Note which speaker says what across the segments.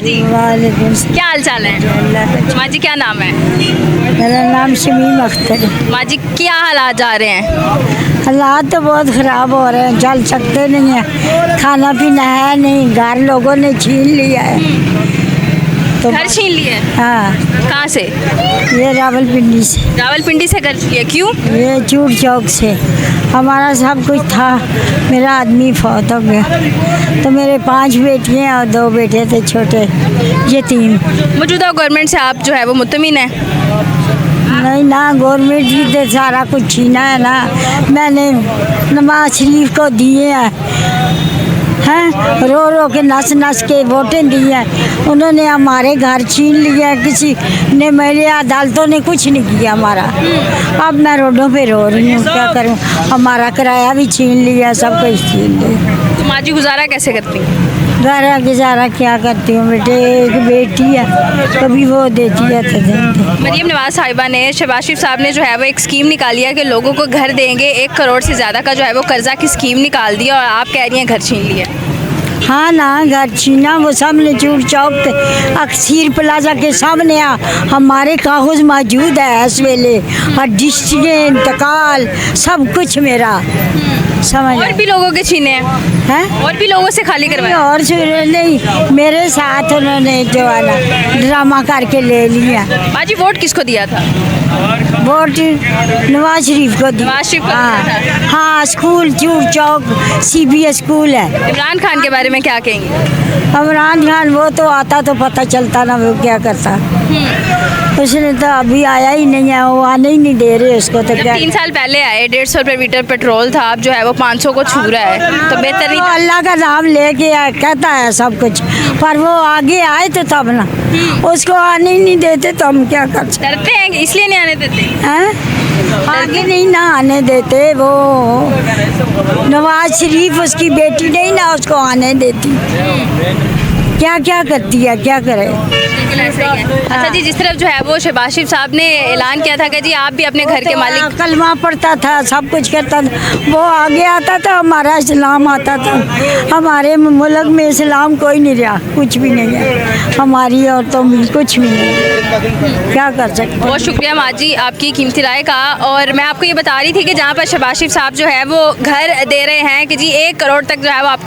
Speaker 1: जी
Speaker 2: वालेकुम सलाम।
Speaker 1: क्या हाल चाल है?
Speaker 2: अल्लाह का
Speaker 1: माँ जी क्या नाम है?
Speaker 2: मेरा नाम शमीम अख्तर है।
Speaker 1: माँ जी क्या हालात जा रहे हैं?
Speaker 2: हालात तो बहुत ख़राब हो रहे हैं, चल सकते नहीं हैं, खाना पीना है नहीं, घर लोगों ने छीन लिया है। तो
Speaker 1: घर छीन लिए?
Speaker 2: हाँ,
Speaker 1: कहाँ से?
Speaker 2: ये रावलपिंडी से,
Speaker 1: रावलपिंडी से घर लिए, क्यों?
Speaker 2: ये चूड़ चौक से हमारा सब कुछ था। मेरा आदमी फौत हो गया, तो मेरे 5 बेटियाँ और 2 बेटे थे छोटे, ये 3।
Speaker 1: मौजूदा गवर्नमेंट से आप जो है वो मुतमिन है?
Speaker 2: नहीं ना, गवर्नमेंट जी ने सारा कुछ छीना है ना। मैंने नवाज शरीफ को दिए हैं, रो रो के नस नस के वोटें दी हैं। उन्होंने हमारे घर छीन लिया, किसी ने, मेरे अदालतों ने कुछ नहीं किया हमारा। अब मैं रोडों पे रो रही हूँ, क्या करूँ। हमारा किराया भी छीन लिया, सब कुछ छीन लिया।
Speaker 1: तो माँ जी गुजारा कैसे करती हैं?
Speaker 2: घर गुजारा क्या करती हूँ बेटे, एक बेटी है, कभी वो देती है तो देती।
Speaker 1: मरीम नवाज साहिबा ने, शहबाज शरीफ साहब ने जो है वो एक स्कीम निकाली है कि लोगों को घर देंगे, 1 करोड़ से ज़्यादा का जो है वो कर्जा की स्कीम निकाल दी, और आप कह रही हैं घर छीन लिया।
Speaker 2: हाँ ना, घर छीना, वो सामने चूड़ चौक पे अक्सीर प्लाजा के सामने हमारे कागज मौजूद है इस वेले, और डिस्ट्रिक्ट इंतकाल सब कुछ मेरा, समझ
Speaker 1: और भी लोगों के छीने हैं?
Speaker 2: हैं?
Speaker 1: और भी लोगों से खाली करवाए?
Speaker 2: और नहीं, मेरे साथ उन्होंने जो है ना ड्रामा करके ले लिया।
Speaker 1: माँ जी वोट किसको दिया था?
Speaker 2: वोट नवाज शरीफ को दिया।
Speaker 1: नवाज शरीफ को
Speaker 2: हाँ,
Speaker 1: दिया था।
Speaker 2: हाँ, स्कूल चूड़ चौक CBS स्कूल है।
Speaker 1: इमरान खान के बारे में क्या कहेंगे?
Speaker 2: इमरान खान वो तो आता तो पता चलता ना वो क्या करता। उसने तो अभी आया ही नहीं है, वो आने ही नहीं दे रहे उसको, तो
Speaker 1: जब
Speaker 2: क्या।
Speaker 1: 3 साल पहले आए 150 रुपये लीटर पेट्रोल था, अब जो है वो 500 को छू रहा है, तो बेहतर नहीं
Speaker 2: वो
Speaker 1: था?
Speaker 2: अल्लाह का नाम लेके कहता है सब कुछ, पर वो आगे आए तो तब ना, उसको आने ही नहीं देते तो हम क्या कर सकते
Speaker 1: डरते हैं इसलिए नहीं आने देते?
Speaker 2: हैं। आगे नहीं ना आने देते, वो नवाज शरीफ उसकी बेटी नहीं ना उसको आने देती। क्या क्या करती है, क्या करे।
Speaker 1: बिल्कुल ऐसा ही है। अच्छा जी, जिस तरफ जो है वो शहबाज शरीफ साहब ने ऐलान किया था कि जी आप भी अपने घर के मालिक,
Speaker 2: कलमा पढ़ता था, सब कुछ करता था, वो आगे आता था, हमारा इस्लाम आता था। हमारे मुल्क में इस्लाम कोई नहीं रहा, कुछ भी नहीं है हमारी औरतों में, कुछ भी नहीं। क्या कर सकते।
Speaker 1: बहुत शुक्रिया माँ जी आपकी कीमती राय का। और मैं आपको ये बता रही थी कि जहाँ पर शहबाज शरीफ साहब जो है वो घर दे रहे हैं कि जी 1 करोड़ तक जो है वो आप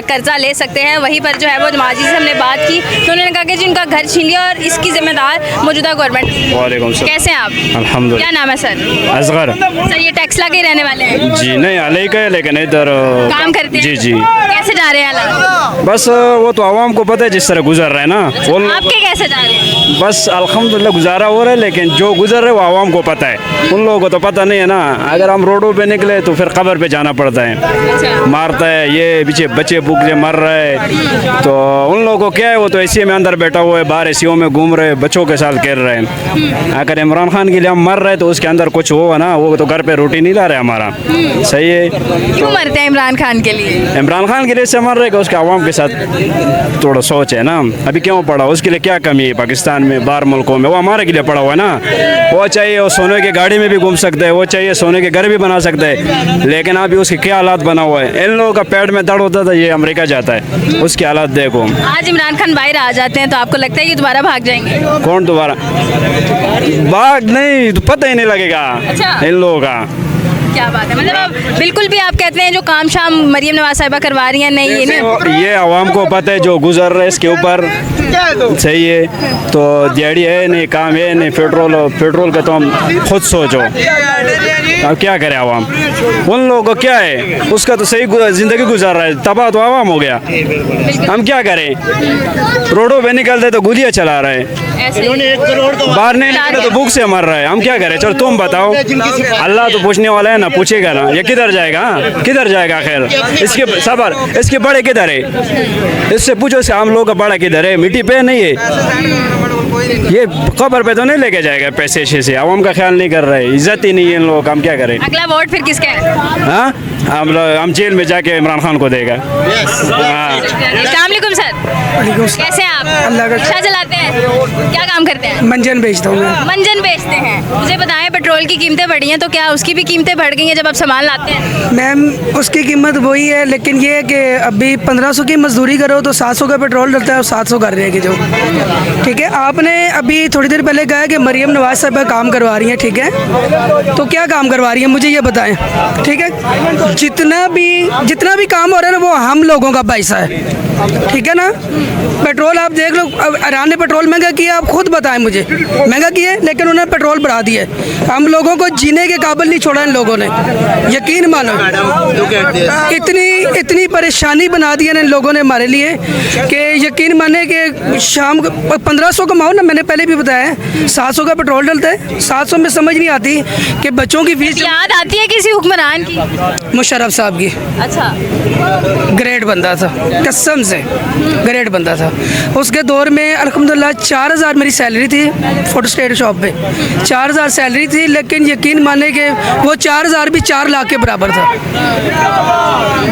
Speaker 1: कर्जा ले सकते हैं, वहीं पर जो है वो माँ जी से हमने बात की तो उन्होंने कहा कि जी उनका घर छीन लिया और इसकी जिम्मेदार मौजूदा गवर्नमेंट।
Speaker 3: वालेकुम सलाम।
Speaker 1: कैसे हैं आप?
Speaker 3: अल्हम्दुलिल्लाह।
Speaker 1: क्या नाम है सर?
Speaker 3: असगर।
Speaker 1: सर ये टैक्सला के रहने वाले हैं?
Speaker 3: जी नहीं, अलई का है लेकिन इधर
Speaker 1: काम करते हैं?
Speaker 3: जी जी।
Speaker 1: कैसे जा रहे हैं हालात?
Speaker 3: बस वो तो आवाम को पता है जिस तरह गुजर रहे हैं ना, वो
Speaker 1: आपके कैसे जा रहे हैं?
Speaker 3: बस अल्हम्दुलिल्लाह गुजारा हो रहा है, लेकिन जो गुजर रहे वो आवाम को पता है, उन लोगों को तो पता नहीं है ना। अगर हम रोडों पे निकले तो फिर कब्र पे जाना पड़ता है,
Speaker 1: अच्छा।
Speaker 3: मारता है, ये पीछे बच्चे भूखे मर रहे हैं, तो उन लोगों को क्या है, वो तो एसी में अंदर बैठा हुआ है, बाहर एसीओ में घूम रहे, बच्चों के साथ खेल रहे हैं। अगर इमरान खान के लिए हम मर रहे तो उसके अंदर कुछ होगा ना, वो तो घर पे रोटी नहीं ला रहे हमारा। सही है।
Speaker 1: क्यों मरते हैं इमरान खान के लिए?
Speaker 3: इमरान खान के लिए से मर रहे कि उसके आवाम के साथ थोड़ा सोच है ना, अभी क्यों पड़ा, उसके लिए क्या कमी है पाकिस्तान में, बाहर मुल्कों में, वो हमारे के लिए पड़ा हुआ है ना। वो चाहिए वो सोने की गाड़ी में भी घूम सकते हैं, वो चाहिए सोने के घर भी बना सकते हैं, लेकिन अभी उसके क्या हालात बना हुआ है। इन लोगों का पेट में दर्द होता था, ये अमेरिका जाता है, उसके हालात देखो।
Speaker 1: आज इमरान खान बाहर आ जाते हैं तो आपको लगता है कि दोबारा भाग जाएंगे?
Speaker 3: कौन दोबारा भाग, नहीं तो पता ही नहीं लगेगा।
Speaker 1: अच्छा।
Speaker 3: इन लोगों का
Speaker 1: क्या बात है, मतलब अब बिल्कुल भी आप कहते हैं जो काम शाम मरीम नवाज साहिबा करवा रही हैं, नहीं ये नहीं?
Speaker 3: ये आवाम को पता है जो गुजर रहे इसके ऊपर, सही है। तो दिहाड़ी है नहीं, काम है नहीं, पेट्रोल का तो हम खुद सोचो, अब क्या करें आवाम। उन लोगों को क्या है, उसका तो सही ज़िंदगी गुजार रहा है, तबाह तो आवाम हो गया, हम क्या करें। रोडों पे निकलते तो गोलियाँ चला रहे हैं,
Speaker 1: ऐसे ही।
Speaker 3: बाहर नहीं निकले तो भूख से मर रहे हैं, हम क्या करें। चलो तुम बताओ, अल्लाह तो पूछने वाला है ना, पूछेगा ना, ये किधर जाएगा, किधर जाएगा। खैर इसके सबर, इसके बड़े किधर है, इससे पूछो, इसके आम लोगों का बड़ा किधर है, मिट्टी पे नहीं है। ये खबर पे तो नहीं लेके जाएगा पैसे ऐसे से, आवाम का ख्याल नहीं कर रहे, इज्जत ही नहीं है इन लोगों का, हम क्या करें।
Speaker 1: अगला वोट फिर किसका है?
Speaker 3: हाँ, हम जेल में जाके इमरान खान को देगा। हाँ।
Speaker 1: अस्सलाम वालेकुम सर, कैसे हैं आप?
Speaker 4: अल्लाह का
Speaker 1: रिक्शा चलाते हैं, क्या काम करते हैं?
Speaker 4: मंजन बेचता हूँ मैं।
Speaker 1: मंजन बेचते हैं। मुझे बताएं, पेट्रोल की कीमतें बढ़ी हैं तो क्या उसकी भी कीमतें बढ़ गई हैं जब आप सामान लाते हैं?
Speaker 4: मैम उसकी कीमत वही है, लेकिन ये है कि अभी 1500 की मजदूरी करो तो 700 का पेट्रोल डलता है और 700 कर रहे हैं कि जो, ठीक है। आपने अभी थोड़ी देर पहले कहा कि मरियम नवाज साहब काम करवा रही हैं, ठीक है, तो क्या काम करवा रही हैं मुझे ये बताएं, ठीक है। जितना भी काम हो रहा है ना वो हम लोगों का पैसा है, ठीक है ना। पेट्रोल आप देख लो, अब ईरान ने पेट्रोल महंगा किया, आप खुद बताएं मुझे, महंगा किया है, लेकिन उन्होंने पेट्रोल बढ़ा दिया। हम लोगों को जीने के काबिल नहीं छोड़ा इन लोगों ने, यकीन मानो। इतनी परेशानी बना दी है इन लोगों ने हमारे लिए कि यकीन माने कि शाम को 1500 कमाओ ना, मैंने पहले भी बताया है, 700 का पेट्रोल डलता है, 700 में समझ नहीं आती कि बच्चों की फीस।
Speaker 1: याद आती है किसी हुक्मरान की?
Speaker 4: मुशर्रफ साहब की।
Speaker 1: अच्छा,
Speaker 4: ग्रेट बंदा था, कसम से ग्रेट बंदा था। उसके दौर में अल्हम्दुलिल्लाह 4000 मेरी सैलरी थी, फोटो स्टेट शॉप पे 4000 सैलरी थी, लेकिन यकीन माने कि वो 4000 भी 4 लाख के बराबर था।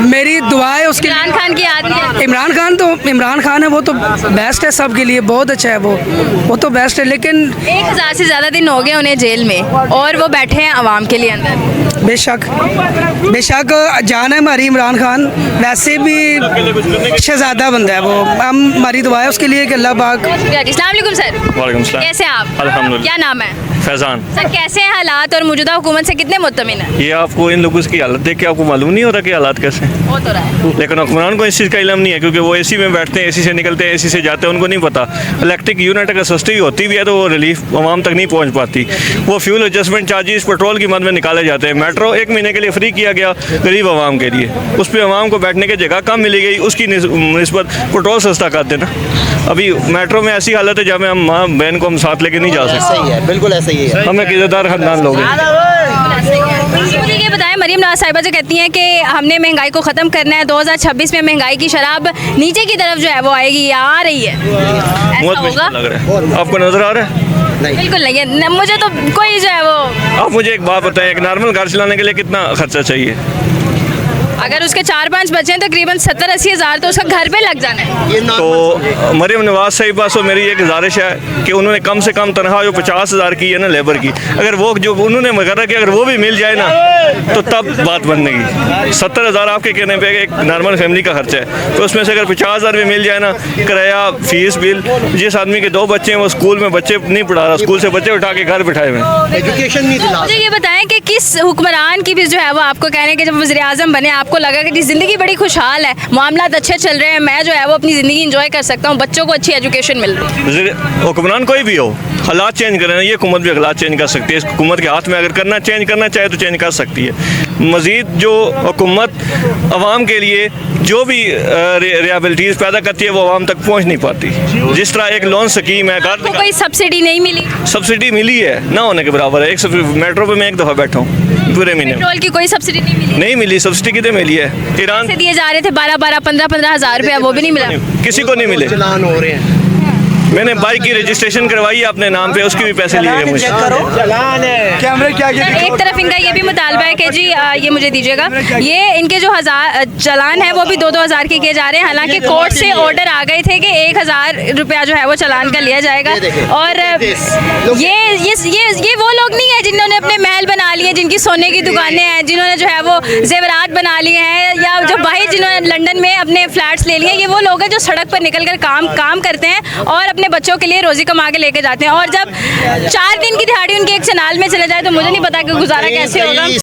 Speaker 4: मेरी दुआ है उसके।
Speaker 1: इमरान खान की याद नहीं है?
Speaker 4: इमरान खान है, वो तो बेस्ट है सबके लिए, बहुत अच्छा है वो तो बेस्ट है, लेकिन
Speaker 1: 1000 से ज़्यादा दिन हो गए उन्हें जेल में और वो बैठे हैं आवाम के लिए अंदर।
Speaker 4: बेशक जान है हमारी इमरान खान, वैसे भी शहजादा बंदा है वो, हम हमारी दुआ है उसके लिए कि अल्लाह पाक।
Speaker 1: अस्सलाम वालेकुम सर।
Speaker 5: वालेकुम सलाम।
Speaker 1: कैसे हैं आप?
Speaker 5: अल्हम्दुलिल्लाह।
Speaker 1: क्या नाम है?
Speaker 5: फैज़ान।
Speaker 1: सर कैसे हैं हालात और मौजूदा हुकूमत से कितने मुत्तमिन हैं?
Speaker 5: ये आपको इन लोगों की हालत देख के आपको मालूम नहीं होता कि हालात कैसे हैं?
Speaker 1: हो तो रहा है।
Speaker 5: लेकिन हुक्मरान को इस चीज़ का इल्म नहीं है, क्योंकि वो एसी में बैठते हैं, एसी से निकलते हैं, एसी से जाते हैं, उनको नहीं पता। इलेक्ट्रिक यूनिट अगर सस्ती होती भी है तो वो रिलीफ आवाम तक नहीं पहुँच पाती। वो फ्यूल एडजस्टमेंट चार्जेस पेट्रोल की मद में निकाले जाते हैं। मेट्रो 1 महीने के लिए फ्री किया गया गरीब आवाम के लिए, उस पर आवाम को बैठने की जगह कम मिली गई, उसकी निस्बत पेट्रोल सस्ता कर देना। अभी मेट्रो में ऐसी हालत है जहाँ में हम माँ बहन को हम साथ लेके नहीं जा सकते।
Speaker 6: सही है, बिल्कुल ऐसा ही है।
Speaker 5: हम एक इज़्ज़तदार खानदान लोग हैं।
Speaker 1: मुझे ये बताएं, मरियम नवाज साहिबा जो कहती हैं कि हमने महंगाई को ख़त्म करना है, 2026 में महंगाई की शराब नीचे की तरफ जो है वो आएगी या आ रही है,
Speaker 5: बहुत
Speaker 1: ऐसा
Speaker 5: मुश्किल
Speaker 1: होगा?
Speaker 5: लग रहा है। आपको नजर आ रहा है?
Speaker 1: बिल्कुल नहीं है, मुझे तो कोई जो है वो।
Speaker 5: आप मुझे एक बात बताएं, एक नॉर्मल घर चलाने के लिए कितना खर्चा चाहिए?
Speaker 1: अगर उसके 4-5 बच्चे हैं तो तकरीबन 70-80 हज़ार तो उसका घर पे लग जाना है।
Speaker 5: तो मरियम नवाज साहिबा से मेरी एक गुजारिश है कि उन्होंने कम से कम तनख्वाह जो 50,000 की है ना लेबर की, अगर वो जो उन्होंने वगैरह कि अगर वो भी मिल जाए ना तो तब बात बनेगी। 70,000 आपके कहने पे एक नॉर्मल फैमिली का खर्चा है, तो उसमें से अगर 50,000 भी मिल जाए ना, किराया, फीस, बिल, जिस आदमी के 2 बच्चे हैं वो स्कूल में बच्चे नहीं पढ़ा रहा, स्कूल से बच्चे उठा के घर बिठाए हुए।
Speaker 6: एजुकेशन नहीं दिला।
Speaker 1: मुझे ये बताएं कि किस हुक्मरान की भी जो है वो आपको कहने के जब वज़ीर आज़म बने आपको लगा कि ज़िंदगी बड़ी खुशहाल है, मामलात अच्छे चल रहे हैं, मैं जो है वो अपनी ज़िंदगी इंजॉय कर सकता हूँ, बच्चों को अच्छी एजुकेशन मिल रही है?
Speaker 5: हुक्मरान कोई भी हो, हालात चेंज करें, ये हुकूमत भी हालात चेंज कर सकती है। इस हुकूमत के हाथ में अगर चेंज करना चाहे तो चेंज कर सकती है। मज़ीद जो हुकूमत आवाम के लिए जो भी रियाबिलिटीज़ पैदा करती है वो आवाम तक पहुँच नहीं पाती। जिस तरह एक लोन स्कीम है,
Speaker 1: आपको कोई सब्सिडी नहीं मिली?
Speaker 5: सब्सिडी मिली है, ना होने के बराबर है। एक मेट्रो पे मैं 1 दफ़ा बैठा हूँ पूरे महीने में,
Speaker 1: पेट्रोल की कोई सब्सिडी नहीं मिली?
Speaker 5: नहीं मिली। सब्सिडी कितने मिली है? ईरान
Speaker 1: से दिए जा रहे थे 12-12, 15-15 हज़ार रुपया, वो भी नहीं मिला।
Speaker 5: किसी को नहीं मिले।
Speaker 6: चलान हो रहे हैं।
Speaker 5: मैंने बाइक की रजिस्ट्रेशन करवाई है अपने नाम पे, उसकी भी पैसे लिए गए मुझे।
Speaker 6: कैमरे क्या
Speaker 1: एक तरफ इनका ये भी मुतालबा है कि जी ये मुझे दीजिएगा, ये इनके जो चालान है वो भी 2-2 हज़ार के किए जा रहे हैं, हालांकि कोर्ट से ऑर्डर आ गए थे कि 1,000 रुपया जो है वो चालान का लिया जाएगा। और ये वो लोग नहीं है जिन्होंने अपने महल बना लिए, जिनकी सोने की दुकानें हैं, जिन्होंने जो है वो जेवरात बना लिए हैं, या जो बाहर जिन्होंने लंदन में अपने फ्लैट्स ले लिए। ये वो लोग हैं जो सड़क पर निकल कर काम करते हैं और अपने बच्चों के लिए रोजी कमा के लेके जाते हैं, और जब 4 दिन की दिहाड़ी उनके एक चनाल में चले जाए तो मुझे नहीं पता कि गुजारा कैसे होगा।